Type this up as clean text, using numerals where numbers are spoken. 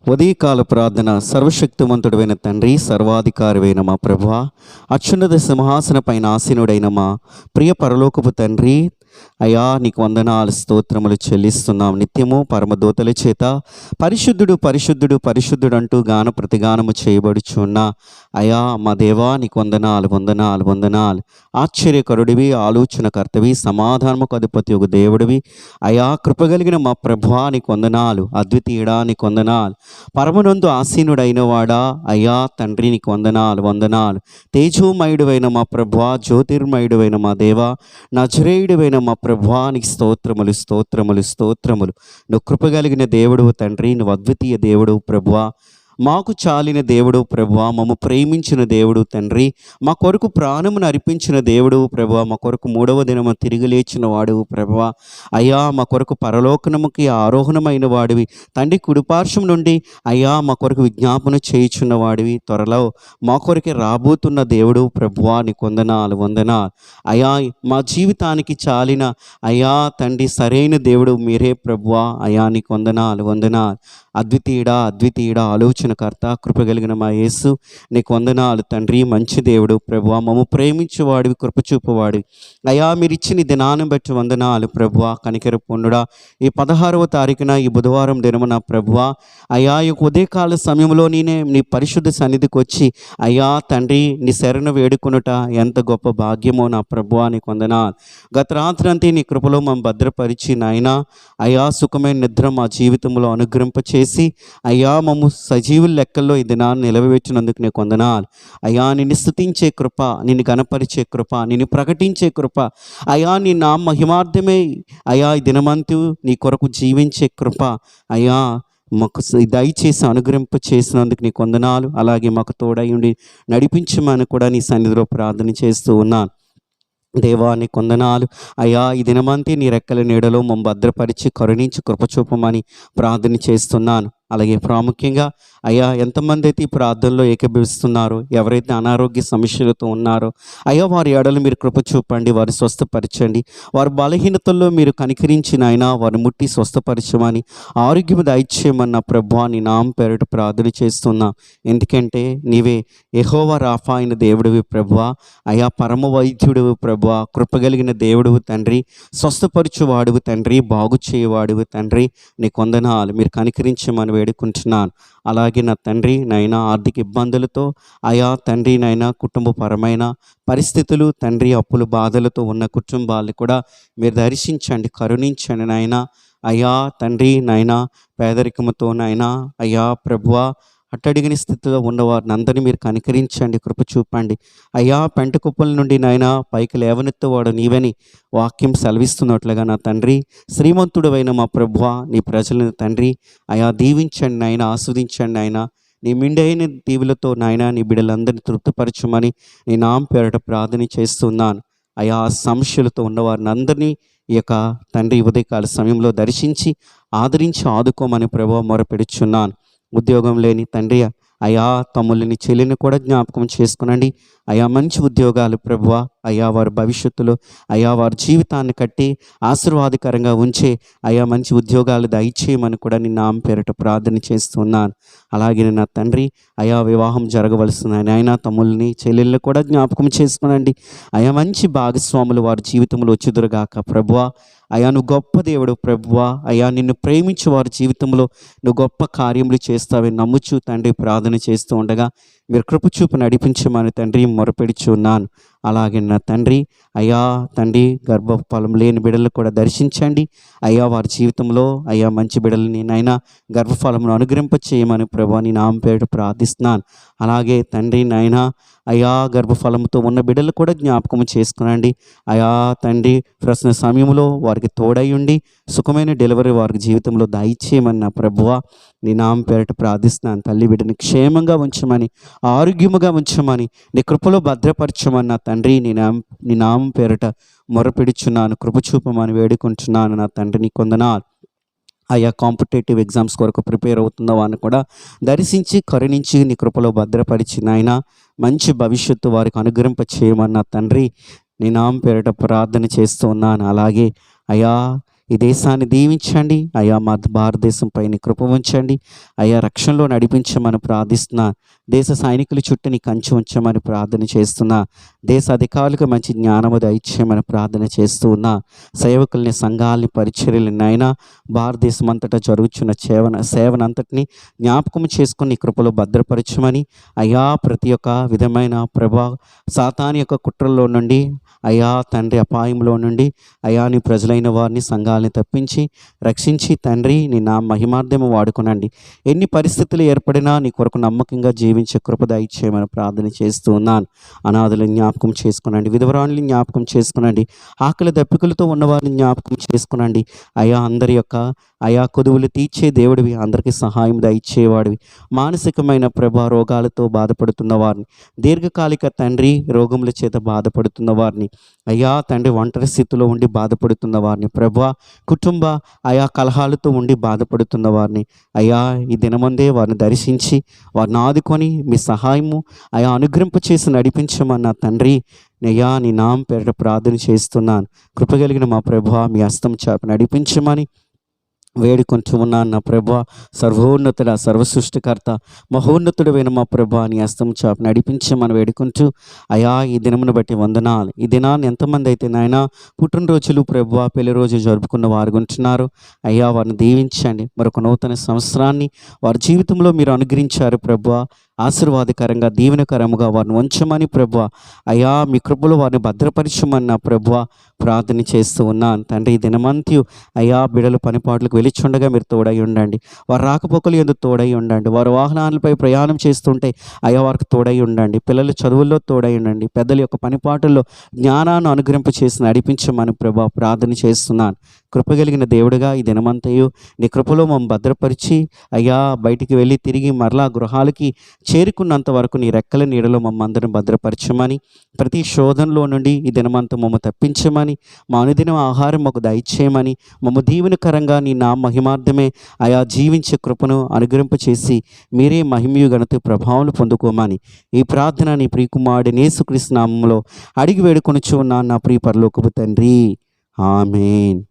ఉదయకాల ప్రార్థన. సర్వశక్తివంతుడైన తండ్రి, సర్వాధికారివైన మా ప్రభువా, అత్యున్నత సింహాసన పైన ఆసీనుడైన మా ప్రియ పరలోకపు తండ్రి, అయ్యా నీకు వందనాలు స్తోత్రములు చెల్లిస్తున్నాం. నిత్యము పరమదూతల చేత పరిశుద్ధుడు పరిశుద్ధుడు పరిశుద్ధుడు అంటూ గాన ప్రతిగానము చేయబడుచున్న అయ్యా మా దేవా నీకు వందనాలు వందనాలు వందనాలు. ఆశ్చర్యకరుడివి, ఆలోచనకర్తవి, సమాధానముకు అధిపతి ఒక దేవుడివి అయ్యా. కృపగలిగిన మా ప్రభువా నీకు వందనాలు. అద్వితీయుడా నీకు వందనాలు. పరమనందు ఆసీనుడైన వాడా అయ్యా తండ్రి నీకు వందనాలు వందనాలు. తేజోమయుడువైన మా ప్రభువా, జ్యోతిర్మయుడువైన మా దేవా, నజరేయుడువైన మా ప్రభువా నీకు స్తోత్రములు స్తోత్రములు స్తోత్రములు. నువ్వు కృపగలిగిన దేవుడు తండ్రి, నువ్వు అద్వితీయ దేవుడు ప్రభువా, మాకు చాలిన దేవుడు ప్రభువా, మమ్ము ప్రేమించిన దేవుడు తండ్రి, మా కొరకు ప్రాణమును అర్పించిన దేవుడు ప్రభువా, మా కొరకు మూడవ దినము తిరిగి లేచిన వాడు ప్రభువా, అయ్యా మా కొరకు పరలోకనముకి ఆరోహణమైన వాడివి తండ్రి, కుడిపార్శ్వం నుండి అయ్యా మా కొరకు విజ్ఞాపన చేయుచున్న వాడివి, త్వరలో మా కొరకు రాబోతున్న దేవుడు ప్రభువా నీకు వందనాలు వందనాలు. అయ్యా మా జీవితానికి చాలిన అయ్యా తండ్రి సరైన దేవుడు మీరే ప్రభువా, అయ్యా నీకు వందనాలు వందనాలు. అద్వితీయుడా అద్వితీయుడా, ఆలోచనకర్త, కృపగలిగిన మా యేసు నీకు వందనాలు తండ్రి. మంచి దేవుడు ప్రభువా, మమ్ము ప్రేమించేవాడివి, కృపచూపువాడివి అయ్యా. మీరు ఇచ్చిన దినాన్ని బట్టి వందనాలు ప్రభువా. కనికర పొందుడా, ఈ 16వ తారీఖున ఈ బుధవారం దినమున ప్రభువా అయ్యా, ఈ ఉదయకాల సమయంలో నేనే నీ పరిశుద్ధ సన్నిధికి వచ్చి అయ్యా తండ్రి నీ శరణు వేడుకొనుట ఎంత గొప్ప భాగ్యమో నా ప్రభువా నీకు వందనాలు. గత రాత్రి అంతే నీ కృపలో మమ్మల్ని భద్రపరిచి నాయనా అయ్యా సుఖమైన నిద్ర మా జీవితంలో అనుగ్రహింపచేసి అయ్యా మమ్ము సజీవుల లెక్కల్లో ఈ దినాన్ని నిలవేర్చినందుకు నీకు వందనాలు అయ్యా. నిన్ను స్తుతించే కృప, నిన్ను గణపరిచే కృప, నిన్ను ప్రకటించే కృప అయ్యా, నీ నా మహిమార్థమే అయ్యా ఈ దినమంతు నీ కొరకు జీవించే కృప అయ్యా మాకు దయచేసి అనుగ్రహింప చేసినందుకు నీకు వందనాలు. అలాగే మాకు తోడై ఉండి నడిపించమని కూడా నీ సన్నిధిలో ప్రార్థన చేస్తూ ఉన్నాను. దేవా నీకు వందనాలు అయ్యా. ఈ దినమంతా నీ రెక్కల నీడలో మమ్మ భద్రపరిచి కరుణించి కృపచూపమని ప్రార్థన చేస్తున్నాను. అలాగే ప్రాముఖ్యంగా అయ్యా ఎంతమంది అయితే ఈ ప్రార్థనలో ఏకీభవిస్తున్నారో, ఎవరైతే అనారోగ్య సమస్యలతో ఉన్నారో అయ్యా వారి ఎడలు మీరు కృప చూపండి, వారి స్వస్థపరచండి. వారి బలహీనతల్లో మీరు కనికరించి నాయనా వారిని ముట్టి స్వస్థపరచమని, ఆరోగ్యం దయచేయమన్న ప్రభువా నీ నామం పేరిట ప్రార్థన చేస్తున్నా. ఎందుకంటే నీవే యెహోవా రాఫా అయిన దేవుడివి ప్రభువా అయ్యా, పరమ వైద్యుడివి ప్రభువా, కృపగలిగిన దేవుడివి తండ్రి, స్వస్థపరచువాడివి తండ్రి, బాగు చేయవాడివి తండ్రి. నీకు వందనాలు. మీరు కనికరించమని వేడుకుంటున్నాను. అలాగే నా తండ్రి నైనా ఆర్థిక ఇబ్బందులతో అయా తండ్రి నైనా కుటుంబపరమైన పరిస్థితులు తండ్రి అప్పులు బాధలతో ఉన్న కుటుంబాలను కూడా మీరు దర్శించండి, కరుణించండి నాయనా అయ్యా తండ్రి నైనా. పేదరికముతో నాయనా అయ్యా ప్రభువా అట్టడిగిన స్థితిలో ఉన్నవారిని అందరినీ మీరు కనికరించండి, కృప చూపండి అయ్యా. పెంట కుప్పల నుండి నాయన పైకి లేవనెత్తవాడు నీవని వాక్యం సెలవిస్తున్నట్లుగా నా తండ్రి, శ్రీమంతుడైన మా ప్రభువా నీ ప్రజలను తండ్రి అయా దీవించండి నాయన, ఆస్వాదించండి నాయన. నీ మిండైన దీవులతో నాయన నీ బిడ్డలందరినీ తృప్తిపరచమని నీ నామం పేరట ప్రార్థన చేస్తున్నాను అయా. సమస్యలతో ఉన్నవారిని అందరినీ ఈ యొక్క తండ్రి ఉదయకాల సమయంలో దర్శించి ఆదరించి ఆదుకోమని ప్రభువా మొరపెడుచున్నాను. ఉద్యోగం లేని తండ్రి అయా తమ్ముళ్ళని చెల్లిని కూడా జ్ఞాపకం చేసుకునండి అయా. మంచి ఉద్యోగాలు ప్రభువా అయా, వారి భవిష్యత్తులో అయా వారి జీవితాన్ని కట్టి ఆశీర్వాదకరంగా ఉంచే అయా మంచి ఉద్యోగాలు దయచేయమని కూడా నిన్న నామం పేరిట ప్రార్థన చేస్తున్నాను. అలాగే నా తండ్రి అయా వివాహం జరగవలసిన ఆయన తమ్ముళ్ళని చెల్లెళ్ళని కూడా జ్ఞాపకం చేసుకునండి అయా. మంచి భాగస్వాములు వారి జీవితంలో వచ్చుదురుగాక ప్రభువా అయా. నువ్వు గొప్ప దేవుడు ప్రభువా అయా. నిన్ను ప్రేమించి వారి జీవితంలో నువ్వు గొప్ప కార్యములు చేస్తావని నమ్ముచు తండ్రి ప్రార్థన చేస్తూ ఉండగా మీరు కృప చూపు నడిపించమని తండ్రి మొరపెడుచున్నాను. అలాగే నా తండ్రి అయ్యా తండ్రి గర్భఫలం లేని బిడ్డలు కూడా దర్శించండి అయ్యా. వారి జీవితంలో అయ్యా మంచి బిడ్డలని నైనా గర్భఫలమును అనుగ్రహింప చేయమని ప్రభువా నీ నామం పేరిట ప్రార్థిస్తున్నాను. అలాగే తండ్రి నాయనా అయా గర్భఫలంతో ఉన్న బిడ్డలు కూడా జ్ఞాపకం చేసుకునండి అయా తండ్రి. ప్రశ్న సమయంలో వారికి తోడై ఉండి సుఖమైన డెలివరీ వారికి జీవితంలో దయచేయమని నా ప్రభువా నీ నామం పేరిట ప్రార్థిస్తున్నాను. తల్లి బిడ్డని క్షేమంగా ఉంచమని, ఆరోగ్యముగా ఉంచమని, నీ కృపలో భద్రపరచమని నా తండ్రి నీ నామం పేరిట మొరపెడుచున్నాను. కృప చూపమని వేడుకుంటున్నాను నా తండ్రి. నీ కొందనాలు ఆయా కాంపిటేటివ్ ఎగ్జామ్స్ కొరకు ప్రిపేర్ అవుతున్న వారిని కూడా దర్శించి కరుణించి నీ కృపలో భద్రపరిచి నాయన మంచి భవిష్యత్తు వారికి అనుగ్రహింప చేయమన్న తండ్రి నీ నామం పేరిట ప్రార్థన చేస్తూ ఉన్నాను. అలాగే అయా ఈ దేశాన్ని దీవించండి అయా. మా భారతదేశంపై నీ కృప ఉంచండి అయా. రక్షణలో నడిపించమని ప్రార్థిస్తున్నా. దేశ సైనికుల చుట్టూ నీ కంచె ఉంచమని ప్రార్థన చేస్తున్నా. దేశ అధికారులకు మంచి జ్ఞానము దయచేయమని ప్రార్థన చేస్తూ ఉన్నా. సేవకుల్ని, సంఘాలని, పరిచర్యలని నాయనా, భారతదేశం అంతటా జరుగుతున్న సేవనంతటిని జ్ఞాపకం చేసుకుని నీ కృపలో భద్రపరచమని అయా. ప్రతి ఒక్క విధమైన సాతాను యొక్క కుట్రల్లో నుండి అయా తండ్రి, అపాయంలో నుండి అయా నీ ప్రజలైన వారిని, సంఘాలని తప్పించి రక్షించి తండ్రి నీ నా మహిమార్థము వాడుకునండి. ఎన్ని పరిస్థితులు ఏర్పడినా నీ కొరకు నమ్మకంగా జీవించే కృప దయచేయమని ప్రార్థన చేస్తూ ఉన్నాను. అనాథులను జ్ఞాపకం చేసుకునండి, విధవరాణులను జ్ఞాపకం చేసుకునండి, ఆకలి దప్పికలతో ఉన్నవారిని జ్ఞాపకం చేసుకునండి అయా. అందరి యొక్క అయా కొదువులు తీర్చే దేవుడివి, అందరికీ సహాయం దయచేవాడివి. మానసికమైన రోగాలతో బాధపడుతున్న వారిని, దీర్ఘకాలిక తండ్రి రోగముల చేత బాధపడుతున్న వారిని అయ్యా తండ్రి, ఒంటరి స్థితిలో ఉండి బాధపడుతున్న వారిని ప్రభా, కుటుంబ అయా కలహాలతో ఉండి బాధపడుతున్న వారిని అయ్యా, ఈ దినమందే వారిని దర్శించి వారిని ఆదుకొని మీ సహాయము అయా అనుగ్రహింప చేసి నడిపించమన్న తండ్రి అయ్యా. నీ నామం పేరిట ప్రార్థన చేస్తున్నాను. కృపగలిగిన మా ప్రభువా, మీ హస్తం చాపి నడిపించమని వేడుకుంటూ ఉన్నాను నా ప్రభా. సర్వోన్నతుడ, సర్వసృష్టికర్త, మహోన్నతుడైన మా ప్రభా, నీ హస్తం చాపి నడిపించమని వేడుకుంటూ అయా ఈ దినమును బట్టి వందనాలు. ఈ దినాన్ని ఎంతమంది అయితే నాయన పుట్టినరోజులు ప్రభా, పెళ్లి రోజు జరుపుకున్న వారు ఉంటున్నారు అయ్యా, వారిని దీవించండి. మరొక నూతన సంవత్సరాన్ని వారి జీవితంలో మీరు అనుగ్రహించారు ప్రభా. ఆశీర్వాదకరంగా, దీవెనకరముగా వారిని ఉంచమని ప్రభువా అయా, మీ కృపలో వారిని భద్రపరచమన్న ప్రభువా ప్రార్థన చేస్తూ ఉన్నాను తండ్రి. ఈ దినమంత్యు అయా బిడలు పనిపాట్లకు వెలిచుండగా మీరు తోడై ఉండండి. వారు రాకపోకలు ఎందుకు తోడై ఉండండి. వారు వాహనాలపై ప్రయాణం చేస్తుంటే అయా వారికి తోడై ఉండండి. పిల్లలు చదువుల్లో తోడై ఉండండి. పెద్దల యొక్క పనిపాటుల్లో జ్ఞానాన్ని అనుగ్రహింప చేసి నడిపించమని ప్రభువా ప్రార్థన చేస్తున్నాను. కృపగలిగిన దేవుడిగా ఈ దినమంతయు నీ కృపలో మమ్మల్ని భద్రపరిచి అయ్యా బయటికి వెళ్ళి తిరిగి మరలా గృహాలకి చేరుకున్నంత వరకు నీ రెక్కల నీడలో మమ్మల్ని అందరం భద్రపరచమని, ప్రతి శోధనలో నుండి ఈ దినమంతా మమ్మల్ని తప్పించమని, మా అనుదిన ఆహారం మాకు దయచేయమని, మమ్మ దీవెనకరంగా నీ నా మహిమార్థమే అయా జీవించే కృపను అనుగ్రహింప చేసి మీరే మహిమయు ఘనత ప్రభావం పొందుకోమని ఈ ప్రార్థన నీ ప్రియకుమారుడు యేసుక్రీస్తు నామములో అడిగి వేడుకొనుచు ఉన్నాను నా ప్రియ పరలోకపు తండ్రి. ఆమేన్.